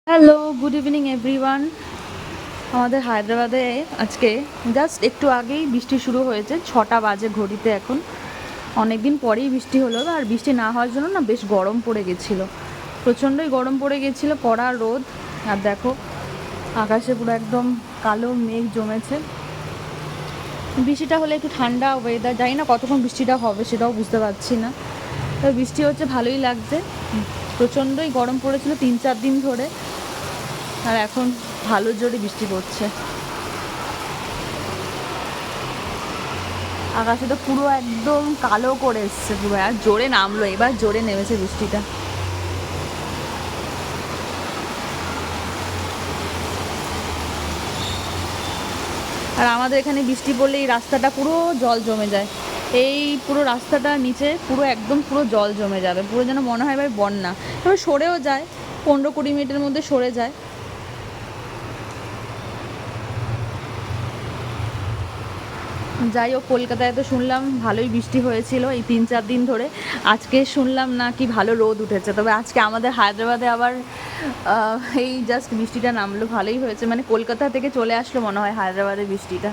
Hello, good evening everyone. আমাদের হায়দ্রাবাদে আজকে জাস্ট একটু আগেই বৃষ্টি শুরু হয়েছে। 6টা বাজে ঘড়িতে এখন। অনেক দিন পরেই বৃষ্টি হলো, আর বৃষ্টি না হওয়ার জন্য না বেশ গরম পড়ে গেছিলো। প্রচণ্ডই গরম পড়ে গেছিলো, কড়া রোদ। আর দেখো আকাশে পুরো একদম কালো মেঘ জমেছে। বৃষ্টিটা হলে একটু ঠান্ডা ওয়েদার, জানি না কতক্ষণ বৃষ্টিটা হবে সেটাও বুঝতে পারছি না। তবে বৃষ্টি হচ্ছে, ভালোই লাগছে। প্রচণ্ডই গরম পড়েছিল 3-4 দিন ধরে, আর এখন ভালো জোরে বৃষ্টি পড়ছে। আকাশে তো পুরো একদম কালো করে এসছে পুরো, আর জোরে নামলো, এবার জোরে নেমেছে বৃষ্টিটা। আর আমাদের এখানে বৃষ্টি পড়লে এই রাস্তাটা পুরো জল জমে যায়। এই পুরো রাস্তাটা নিচে পুরো একদম পুরো জল জমে যাবে, পুরো যেন মনে হয় এবার বন্যা। এবার সরেও যায়, 15-20 মিনিটের মধ্যে সরে যায়। যাই হোক, কলকাতায় তো শুনলাম ভালোই বৃষ্টি হয়েছিল এই 3-4 দিন ধরে। আজকে শুনলাম না কি ভালো রোদ উঠেছে। তবে আজকে আমাদের হায়দ্রাবাদে আবার এই জাস্ট বৃষ্টিটা নামলো, ভালোই হয়েছে। মানে কলকাতা থেকে চলে আসলো মনে হয় হায়দ্রাবাদে বৃষ্টিটা।